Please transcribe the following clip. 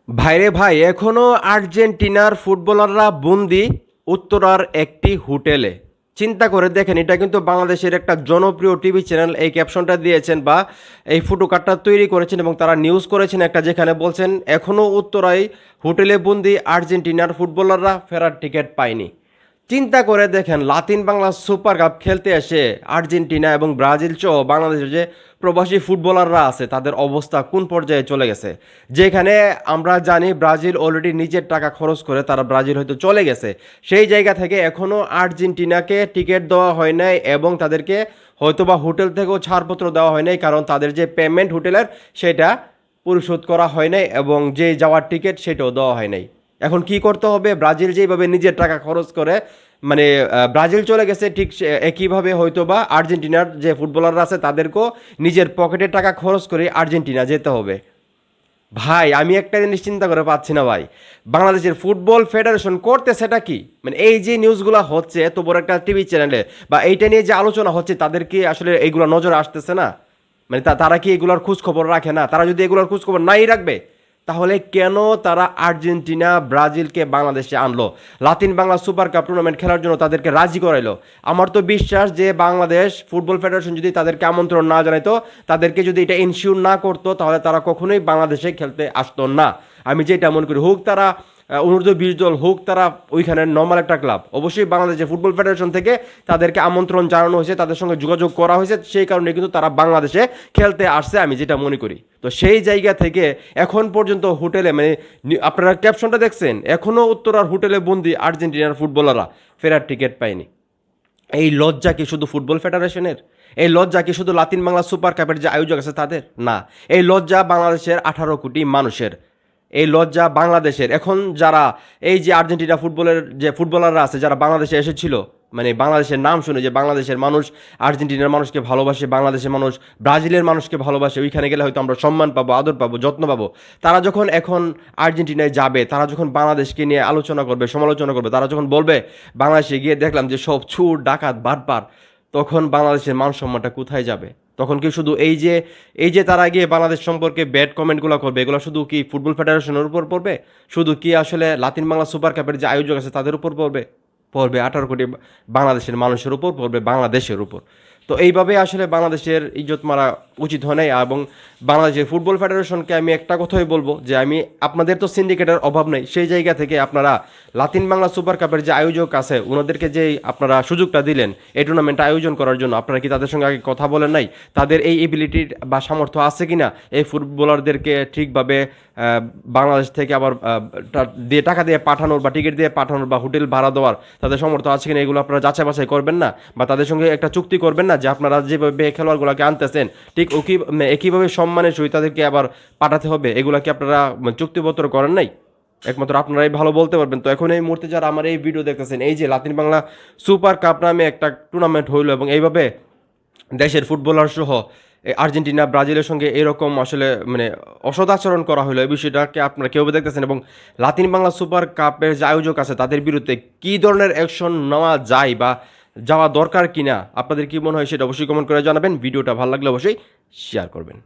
ভাইরে ভাই, এখনো আর্জেন্টিনার ফুটবলাররা বন্দি উত্তরার একটি হোটেলে। চিন্তা করে দেখেন, এটা কিন্তু বাংলাদেশের একটা জনপ্রিয় টিভি চ্যানেল এই ক্যাপশনটা দিয়েছেন বা এই ফটো কার্ডটা তৈরি করেছেন এবং তারা নিউজ করেছেন একটা, যেখানে বলছেন এখনও উত্তরায় হোটেলে বন্দি আর্জেন্টিনার ফুটবলাররা, ফেরার টিকিট পায়নি। চিন্তা করে দেখেন, লাতিন বাংলা সুপার কাপ খেলতে এসে আর্জেন্টিনা এবং ব্রাজিল সহ বাংলাদেশের যে প্রবাসী ফুটবলাররা আছে তাদের অবস্থা কোন পর্যায়ে চলে গেছে। যেখানে আমরা জানি ব্রাজিল অলরেডি নিজের টাকা খরচ করে তারা ব্রাজিল হয়তো চলে গেছে, সেই জায়গা থেকে এখনও আর্জেন্টিনাকে টিকিট দেওয়া হয় নাই এবং তাদেরকে হয়তোবা হোটেল থেকেও ছাড়পত্র দেওয়া হয় নাই, কারণ তাদের যে পেমেন্ট হোটেলের সেটা পরিশোধ করা হয় নাই এবং যে যাওয়ার টিকিট সেটাও দেওয়া হয় নাই। এখন কি করতে হবে? ব্রাজিল যেভাবে নিজের টাকা খরচ করে মানে ব্রাজিল চলে গেছে, ঠিক একইভাবে হয়তো বা আর্জেন্টিনার যে ফুটবলাররা আছে তাদেরকেও নিজের পকেটের টাকা খরচ করে আর্জেন্টিনা যেতে হবে। ভাই, আমি একটা জিনিস চিন্তা করে পাচ্ছি না ভাই, বাংলাদেশের ফুটবল ফেডারেশন করতে সেটা কি? মানে এই যে নিউজগুলো হচ্ছে এত বড় একটা টিভি চ্যানেলে বা এইটা নিয়ে যে আলোচনা হচ্ছে, তাদের কি আসলে এইগুলো নজরে আসতেছে না? মানে তারা কি এগুলোর খোঁজ খবর রাখে না? তারা যদি এগুলোর খোঁজ খবর নাই রাখবে, তাহলে কেন তারা আর্জেন্টিনা ব্রাজিলকে বাংলাদেশে আনলো, Latin Bangla super cup tournament খেলার জন্য তাদেরকে রাজি করাইলো? আমার তো বিশ্বাস যে বাংলাদেশ ফুটবল ফেডারেশন যদি তাদেরকে আমন্ত্রণ না জানাইতো, তাদেরকে যদি এটা ইনশিওর না করতো, তাহলে তারা কখনোই বাংলাদেশে খেলতে আসতো না। আমি যেটা মনে করি, হোক তারা অনূর্ধ্ব 20 দল, হোক তারা ওইখানে নর্মাল একটা ক্লাব, অবশ্যই বাংলাদেশের ফুটবল ফেডারেশন থেকে তাদেরকে আমন্ত্রণ জানানো হয়েছে, তাদের সঙ্গে যোগাযোগ করা হয়েছে, সেই কারণে কিন্তু তারা বাংলাদেশে খেলতে আসছে, আমি যেটা মনে করি। তো সেই জায়গা থেকে এখন পর্যন্ত হোটেলে মানে আপনারা ক্যাপশনটা দেখছেন, এখনও উত্তরার হোটেলে বন্দি আর্জেন্টিনার ফুটবলাররা, ফেরার টিকিট পায়নি। এই লজ্জা কি শুধু ফুটবল ফেডারেশনের? এই লজ্জা কি শুধু লাতিন বাংলা সুপার কাপের যে আয়োজক আছে তাদের? না, এই লজ্জা বাংলাদেশের 18 কোটি মানুষের। এই লজ্জা বাংলাদেশের। এখন যারা এই যে আর্জেন্টিনা ফুটবলের যে ফুটবলাররা আছে যারা বাংলাদেশে এসেছিল, মানে বাংলাদেশের নাম শুনে যে বাংলাদেশের মানুষ আর্জেন্টিনার মানুষকে ভালোবাসে, বাংলাদেশের মানুষ ব্রাজিলের মানুষকে ভালোবাসে, ওইখানে গেলে হয়তো আমরা সম্মান পাবো, আদর পাবো, যত্ন পাবো, তারা যখন এখন আর্জেন্টিনায় যাবে, তারা যখন বাংলাদেশকে নিয়ে আলোচনা করবে, সমালোচনা করবে, তারা যখন বলবে বাংলাদেশে গিয়ে দেখলাম যে সব চুর ডাকাত বাটপার, তখন বাংলাদেশের মান সম্মানটা কোথায় যাবে? তখন কি শুধু এই যে তারা গিয়ে বাংলাদেশ সম্পর্কে ব্যাড কমেন্টগুলো করবে, এগুলো শুধু কি ফুটবল ফেডারেশনের উপর পড়বে? শুধু কি আসলে লাতিন বাংলা সুপার কাপের যে আয়োজক আছে তাদের উপর পড়বে? পড়বে 18 কোটি বাংলাদেশের মানুষের উপর, পড়বে বাংলাদেশের উপর। তো এইভাবে আসলে বাংলাদেশের ইজ্জত মারা উচিত হয় নাই। এবং বাংলাদেশের ফুটবল ফেডারেশনকে আমি একটা কথাই বলবো যে আপনাদের তো সিন্ডিকেটের অভাব নেই, সেই জায়গা থেকে আপনারা লাতিন বাংলা সুপার কাপের যে আয়োজক আছে ওনাদেরকে যে আপনারা সুযোগটা দিলেন এই টুর্নামেন্ট আয়োজন করার জন্য, আপনারা কি তাদের সঙ্গে আগে কথা বলেন নাই? তাদের এই এবিলিটির বা সামর্থ্য আছে কিনা এই ফুটবলারদেরকে ঠিকভাবে বাংলাদেশ থেকে আবার দিয়ে টাকা দিয়ে পাঠানোর বা টিকিট দিয়ে পাঠানোর বা হোটেল ভাড়া দেওয়ার তাদের সামর্থ্য আছে কিনা, এগুলো আপনারা যাচাই বাছাই করবেন না? বা তাদের সঙ্গে একটা চুক্তি করবেন না যে আপনারা যেভাবে খেলোয়াড়গুলোকে আনতেছেন ঠিক একইভাবে সম্মানের সহিত তাদেরকে আবার পাঠাতে হবে? এগুলো কি আপনারা চুক্তিপত্র করেন নাই? একমাত্র আপনারাই ভালো বলতে পারবেন। তো এখন এই মুহূর্তে যারা আমার এই ভিডিও দেখতেছেন, এই যে লাতিন বাংলা সুপার কাপ নামে একটা টুর্নামেন্ট হইলো এবং এইভাবে দেশের ফুটবলার সহ আর্জেন্টিনা ব্রাজিলের সঙ্গে এরকম আসলে মানে অসদাচরণ করা হলো, এই বিষয়টাকে আপনারা কেউ দেখতেছেন এবং লাতিন বাংলা সুপার কাপের যে আয়োজক আছে তাদের বিরুদ্ধে কী ধরনের অ্যাকশন নেওয়া যায় বা যাওয়া দরকার কিনা, আপনাদের কি মনে হয় সেটা অবশ্যই কমেন্ট করে জানাবেন। ভিডিওটা ভালো লাগলে অবশ্যই শেয়ার করবেন।